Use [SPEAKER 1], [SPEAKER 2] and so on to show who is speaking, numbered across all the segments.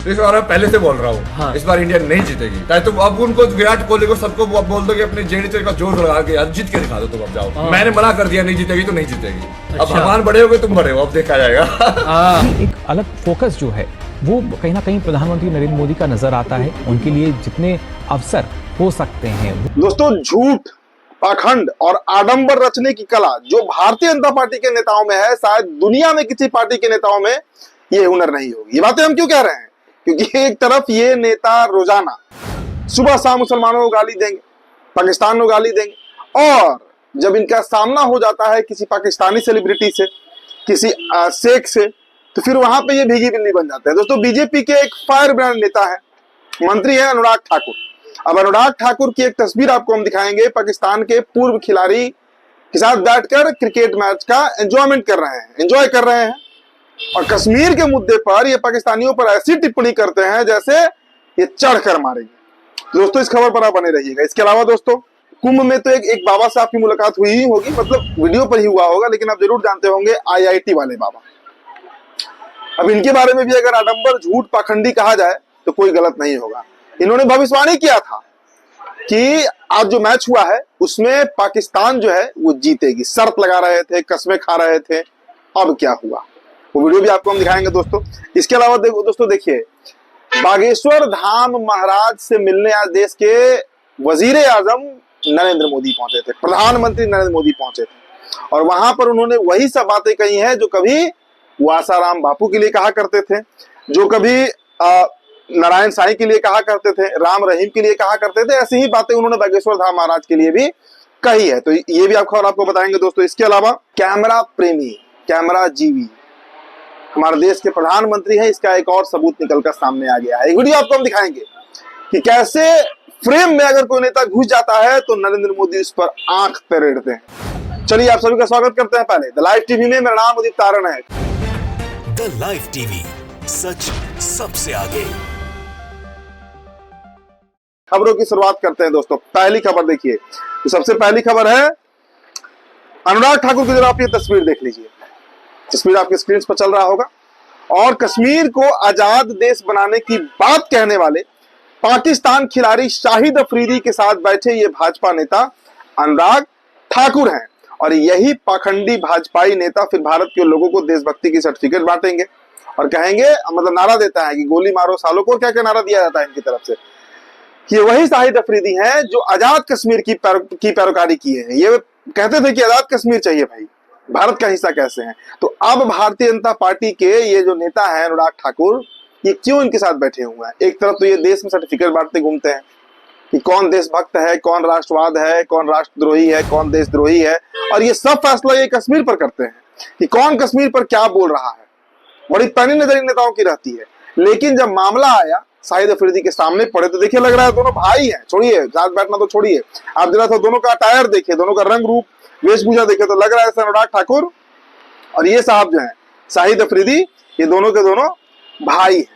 [SPEAKER 1] तो इस बार मैं पहले से बोल रहा हूँ, हाँ। इस बार इंडिया नहीं जीतेगी। चाहे तुम अब उनको विराट कोहली को सबको बोल दो कि अपने जेडीसी का जोर लगा के आज जीत के दिखा दो, तुम अब जाओ। हाँ। मैंने मना कर दिया नहीं जीतेगी तो नहीं जीतेगी। अच्छा। अब भगवान बड़े हो गए, तुम बड़े हो, अब देखा जाएगा।
[SPEAKER 2] एक अलग फोकस जो है वो कहीं ना कहीं प्रधानमंत्री नरेंद्र मोदी का नजर आता है। उनके लिए जितने अवसर हो सकते हैं।
[SPEAKER 3] दोस्तों, झूठ, पाखंड और आडंबर रचने की कला जो भारतीय जनता पार्टी के नेताओं में है, शायद दुनिया में किसी पार्टी के नेताओं में ये हुनर नहीं होगी। ये बातें हम क्यों कह रहे हैं? क्योंकि एक तरफ ये नेता रोजाना सुबह शाम मुसलमानों को गाली देंगे, पाकिस्तान को गाली देंगे, और जब इनका सामना हो जाता है किसी पाकिस्तानी सेलिब्रिटी से, किसी शेख से, तो फिर वहां पे ये भीगी बिल्ली बन जाते हैं। दोस्तों, बीजेपी के एक फायर ब्रांड नेता है, मंत्री है अनुराग ठाकुर। अब अनुराग ठाकुर की एक तस्वीर आपको हम दिखाएंगे। पाकिस्तान के पूर्व खिलाड़ी के साथ बैठकर क्रिकेट मैच का एंजॉयमेंट कर रहे हैं, एंजॉय कर रहे हैं, और कश्मीर के मुद्दे पर ये पाकिस्तानियों पर ऐसी टिप्पणी करते हैं जैसे ये चढ़कर मारेंगे। दोस्तों, इस खबर पर आप बने रहिएगा। इसके अलावा दोस्तों, कुंभ में तो एक बाबा से आपकी मुलाकात हुई ही होगी, मतलब वीडियो पर ही हुआ होगा, लेकिन आप जरूर जानते होंगे IIT वाले बाबा। अब इनके बारे में भी अगर आडंबर, झूठ, पाखंडी कहा जाए तो कोई गलत नहीं होगा। इन्होंने भविष्यवाणी किया था कि आज जो मैच हुआ है उसमें पाकिस्तान जो है वो जीतेगी। शर्त लगा रहे थे, कस्में खा रहे थे। अब क्या हुआ वो वीडियो भी आपको हम दिखाएंगे दोस्तों। इसके अलावा दोस्तों देखिए, बागेश्वर धाम महाराज से मिलने आज देश के वजीर आजम नरेंद्र मोदी पहुंचे थे, प्रधानमंत्री नरेंद्र मोदी पहुंचे थे, और वहां पर उन्होंने वही सब बातें कही हैं जो कभी वो आसाराम बापू के लिए कहा करते थे, जो कभी नारायण साईं के लिए कहा करते थे, राम रहीम के लिए कहा करते थे। ऐसी ही बातें उन्होंने बागेश्वर धाम महाराज के लिए भी कही है। तो ये भी खबर आपको बताएंगे दोस्तों। इसके अलावा कैमरा प्रेमी, कैमरा जीवी हमारे देश के प्रधानमंत्री हैं, इसका एक और सबूत निकलकर सामने आ गया है। एक वीडियो आपको हम दिखाएंगे कि कैसे फ्रेम में अगर कोई नेता घुस जाता है तो नरेंद्र मोदी उस पर आंख तरेड़ते हैं। चलिए आप सभी का स्वागत करते हैं पहले द लाइव टीवी में। मेरा नाम उदित तारण है।
[SPEAKER 4] द लाइव टीवी, सच सबसे आगे।
[SPEAKER 3] खबरों की शुरुआत करते हैं दोस्तों। पहली खबर देखिए, तो सबसे पहली खबर है अनुराग ठाकुर की। जरा आप ये तस्वीर देख लीजिए, तस्वीर आपके स्क्रीन पर चल रहा होगा। और कश्मीर को आजाद देश बनाने की बात कहने वाले पाकिस्तान खिलाड़ी शाहिद अफरीदी के साथ बैठे ये भाजपा नेता अनुराग ठाकुर हैं। और यही पाखंडी भाजपाई नेता फिर भारत के लोगों को देशभक्ति की सर्टिफिकेट बांटेंगे और कहेंगे, मतलब नारा देता है कि गोली मारो सालों को। क्या क्या नारा दिया जाता है इनकी तरफ से कि वही शाहिद अफरीदी हैं जो आजाद कश्मीर की पैरोकारी किए हैं। ये कहते थे कि आजाद कश्मीर चाहिए भाई, भारत का हिस्सा कैसे हैं। तो अब भारतीय जनता पार्टी के ये जो नेता है अनुराग ठाकुर, ये क्यों इनके साथ बैठे हुए हैं? एक तरफ तो ये देश में सर्टिफिकेट बांटते घूमते हैं कि कौन देशभक्त है, कौन राष्ट्रवाद है, कौन राष्ट्रद्रोही है, कौन देशद्रोही है, और ये सब फैसला ये कश्मीर पर करते हैं कि कौन कश्मीर पर क्या बोल रहा है। बड़ी पैनी नजर इन नेताओं की रहती है। लेकिन जब मामला आया शाहिद अफरीदी के सामने पड़े तो देखिए, लग रहा है दोनों भाई हैं। छोड़िए साथ बैठना तो छोड़िए, आप जरा तो दोनों का अटायर देखिए, दोनों का रंग रूप वेशभूषा देखे तो लग रहा है अनुराग ठाकुर और ये साहब जो है शाहिद अफरीदी, ये दोनों के दोनों भाई हैं।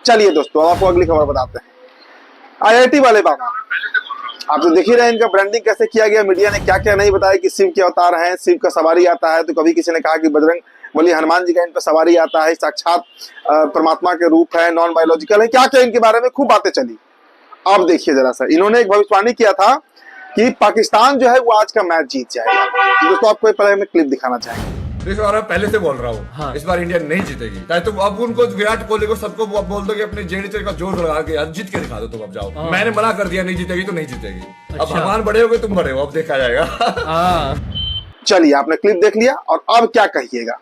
[SPEAKER 3] चलिए दोस्तों, आपको अगली खबर बताते हैं। IIT वाले बाबा, आप तो देख ही रहे हैं इनका ब्रांडिंग कैसे किया गया। मीडिया ने क्या क्या नहीं बताया कि शिव के अवतार हैं, शिव का सवारी आता है, तो कभी किसी ने कहा कि बजरंग बली हनुमान जी का इन पर सवारी आता है, साक्षात परमात्मा के रूप है, नॉन बायोलॉजिकल है, क्या क्या इनके बारे में खूब बातें चली। अब देखिए जरा सा, इन्होंने एक भविष्यवाणी किया था कि पाकिस्तान जो है वो आज का मैच जीत जाएगा। दोस्तों, आपको पहले मैं क्लिप दिखाना चाहेंगे।
[SPEAKER 1] इस बार मैं पहले से बोल रहा हूँ, हाँ। इस बार इंडिया नहीं जीतेगी। चाहे तुम अब उनको विराट कोहली को सबको बोल दो कि अपने जेडीसी का जोर लगा के आज जीत के दिखा दो, तुम अब जाओ। हाँ। मैंने मना कर दिया नहीं जीतेगी तो नहीं जीतेगी। अच्छा। अब भगवान बड़े हो गए, तुम बड़े हो, अब देखा जाएगा। हाँ।
[SPEAKER 3] चलिए, आपने क्लिप देख लिया और अब क्या कहिएगा?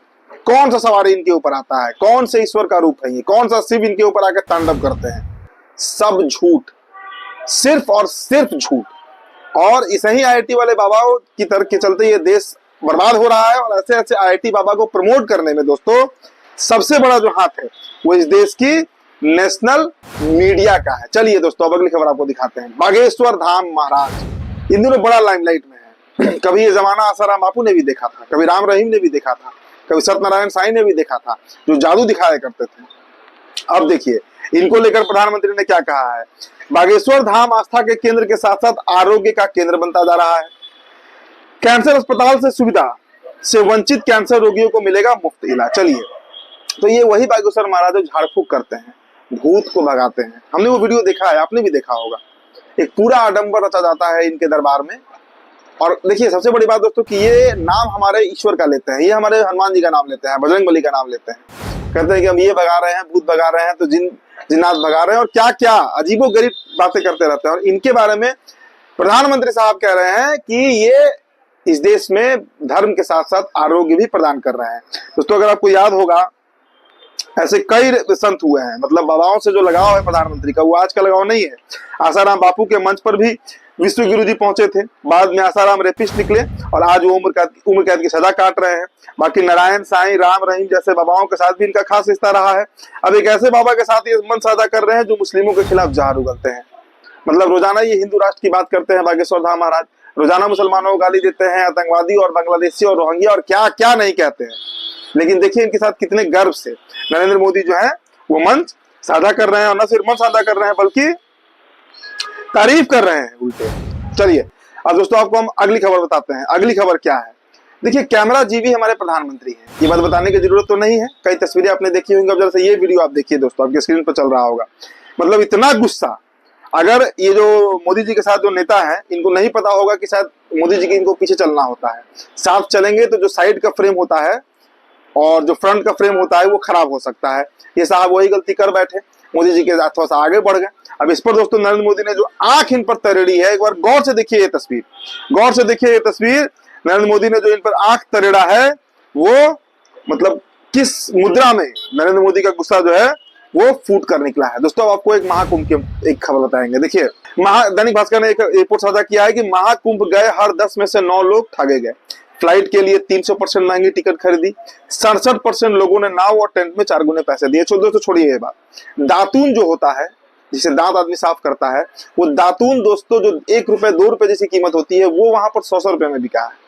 [SPEAKER 3] कौन सा सवारी इनके ऊपर आता है, कौन से ईश्वर का रूप है ये, कौन सा शिव इनके ऊपर आकर तांडव करते हैं? सब झूठ, सिर्फ और सिर्फ झूठ। और इसे ही IIT वाले बाबा की तरफ के चलते ये देश बर्बाद हो रहा है। और ऐसे ऐसे IIT बाबा को प्रमोट करने में दोस्तों सबसे बड़ा जो हाथ है वो इस देश की नेशनल मीडिया का है। चलिए दोस्तों, अब अगली खबर आपको दिखाते हैं। बागेश्वर धाम महाराज इन दिनों बड़ा लाइमलाइट में है। कभी ये जमाना आसाराम बापू ने भी देखा था, कभी राम रहीम ने भी देखा था, कभी सत्यनारायण साईं ने भी देखा था, जो जादू दिखाया करते थे। अब देखिए, इनको लेकर प्रधानमंत्री ने क्या कहा है। बागेश्वर धाम आस्था के केंद्र के साथ साथ आरोग्य का केंद्र बनता जा रहा है। कैंसर अस्पताल से सुविधा से वंचित कैंसर रोगियों को मिलेगा मुफ्त इलाज। चलिए, तो ये वही बागेश्वर महाराज जो झाड़ फूक करते हैं, भूत को भगाते हैं। हमने वो वीडियो देखा है, आपने भी देखा होगा। एक पूरा आडंबर रचा जाता है इनके दरबार में। और देखिए सबसे बड़ी बात दोस्तों कि ये नाम हमारे ईश्वर का लेते हैं, ये हमारे हनुमान जी का नाम लेते हैं, बजरंगबली का नाम लेते हैं। कहते हैं कि हम ये भगा रहे हैं, भूत भगा रहे हैं, तो जिन्नात भगा रहे हैं, और क्या क्या अजीबोगरीब बातें करते रहते हैं। और इनके बारे में प्रधानमंत्री साहब कह रहे हैं कि ये इस देश में धर्म के साथ साथ आरोग्य भी प्रदान कर रहे हैं। दोस्तों अगर आपको याद होगा, ऐसे कई संत हुए हैं, मतलब बाबाओं से जो लगाव है प्रधानमंत्री का, वो आज का लगाव नहीं है। आसाराम बापू के मंच पर भी विश्व गुरु जी पहुंचे थे, बाद में आसाराम रेपिस्ट निकले और आज वो उम्र कैद की सजा काट रहे हैं। बाकी नारायण साईं, राम रहीम जैसे बाबाओं के साथ भी इनका खास रिश्ता रहा है। अब एक ऐसे बाबा के साथ ये मन साझा कर रहे हैं जो मुस्लिमों के खिलाफ जहर उगलते हैं। मतलब रोजाना ये हिंदू राष्ट्र की बात करते हैं बागेश्वर धाम महाराज, रोजाना मुसलमानों को गाली देते हैं, आतंकवादी और बांग्लादेशी और रोहिंग्या और क्या क्या नहीं कहते हैं। लेकिन देखिए इनके साथ कितने गर्व से नरेंद्र मोदी जो है वो मंच साझा कर रहे हैं, और न सिर्फ मंच साझा कर रहे हैं बल्कि तारीफ कर रहे हैं उल्टे। चलिए अब दोस्तों आपको हम अगली खबर बताते हैं। अगली खबर क्या है, देखिए कैमरा जीवी हमारे प्रधानमंत्री हैं, ये बात बताने की जरूरत तो नहीं है, कई तस्वीरें आपने देखी होंगी। अब जरा से ये वीडियो आप देखिए दोस्तों, आपके स्क्रीन पर चल रहा होगा। मतलब इतना गुस्सा, अगर ये जो मोदी जी के साथ जो नेता है इनको नहीं पता होगा कि शायद मोदी जी के इनको पीछे चलना होता है। साथ चलेंगे तो जो साइड का फ्रेम होता है और जो फ्रंट का फ्रेम होता है वो खराब हो सकता है। ये साहब वही गलती कर बैठे, मोदी जी के साथ थोड़ा सा आगे बढ़ गए। अब इस पर दोस्तों नरेंद्र मोदी ने जो आंख इन पर तरेड़ी है, एक बार गौर से देखिए ये तस्वीर, गौर से देखिए ये तस्वीर। नरेंद्र मोदी ने जो इन पर आंख तरेड़ा है वो मतलब किस मुद्रा में नरेंद्र मोदी का गुस्सा जो है वो फूट कर निकला है। दोस्तों अब आपको एक महाकुंभ की एक खबर बताएंगे। देखिए दैनिक भास्कर ने एक रिपोर्ट साझा किया है कि महाकुंभ गए हर 10 में से 9 लोग ठगे गए। फ्लाइट के लिए 300% महंगी टिकट खरीदी, 67% लोगों ने नाव और टेंट में 4 गुने पैसे दिए। दोस्तों छोड़िए ये बात, दातून जो होता है जिसे दांत आदमी साफ करता है, वो दातून दोस्तों जो 1 रुपए 2 रुपए जैसी कीमत होती है वो वहां पर 100 रुपए में बिका है।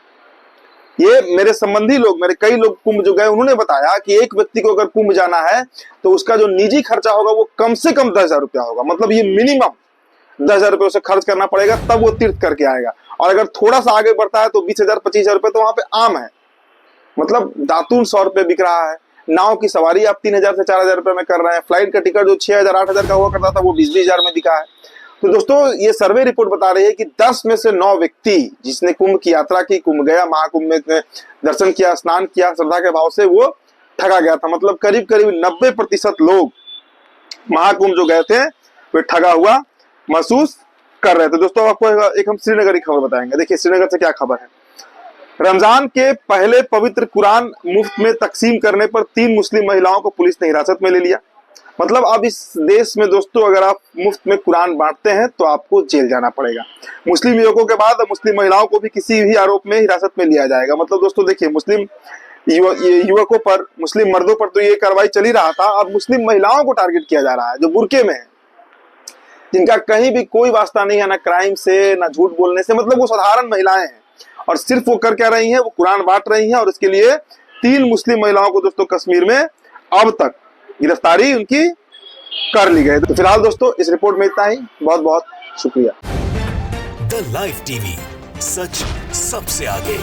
[SPEAKER 3] ये मेरे संबंधी लोग, मेरे कई लोग कुंभ जो गए उन्होंने बताया कि एक व्यक्ति को अगर कुंभ जाना है तो उसका जो निजी खर्चा होगा वो कम से कम 10,000 रुपया होगा। मतलब ये मिनिमम 10,000 रुपये उसे खर्च करना पड़ेगा तब वो तीर्थ करके आएगा। और अगर थोड़ा सा आगे बढ़ता है तो 20,000 25,000 रुपये तो वहां पे आम है। मतलब दातून 100 रुपये बिक रहा है, नाव की सवारी आप 3,000 से 4,000 रुपये में कर रहे हैं, फ्लाइट का टिकट जो 6,000 8,000 का हुआ करता था वो 20,000 में बिका है। तो दोस्तों ये सर्वे रिपोर्ट बता रही है कि 10 में से 9 व्यक्ति जिसने कुंभ की यात्रा की, कुंभ गया, महाकुंभ में दर्शन किया, स्नान किया श्रद्धा के भाव से, वो ठगा गया था। मतलब करीब करीब 90% लोग महाकुंभ जो गए थे वे ठगा हुआ महसूस कर रहे थे। दोस्तों आपको एक हम श्रीनगर की खबर बताएंगे। देखिए श्रीनगर से क्या खबर है। रमजान के पहले पवित्र कुरान मुफ्त में तकसीम करने पर 3 मुस्लिम महिलाओं को पुलिस ने हिरासत में ले लिया। मतलब अब इस देश में दोस्तों अगर आप मुफ्त में कुरान बांटते हैं तो आपको जेल जाना पड़ेगा। मुस्लिम युवकों के बाद अब मुस्लिम महिलाओं को भी किसी भी आरोप में हिरासत में लिया जाएगा। मतलब दोस्तों देखिए मुस्लिम युवकों पर, मुस्लिम मर्दों पर तो ये कार्रवाई चल ही रहा था, अब मुस्लिम महिलाओं को टारगेट किया जा रहा है जो बुर्के में है, जिनका कहीं भी कोई वास्ता नहीं है, ना क्राइम से ना झूठ बोलने से। मतलब वो साधारण महिलाएं हैं और सिर्फ वो कर क्या रही हैं, वो कुरान बांट रही हैं। और इसके लिए 3 मुस्लिम महिलाओं को दोस्तों कश्मीर में अब तक गिरफ्तारी उनकी कर ली गई। तो फिलहाल दोस्तों इस रिपोर्ट में इतना ही, बहुत बहुत शुक्रिया।
[SPEAKER 4] द लाइव टीवी, सच सबसे आगे।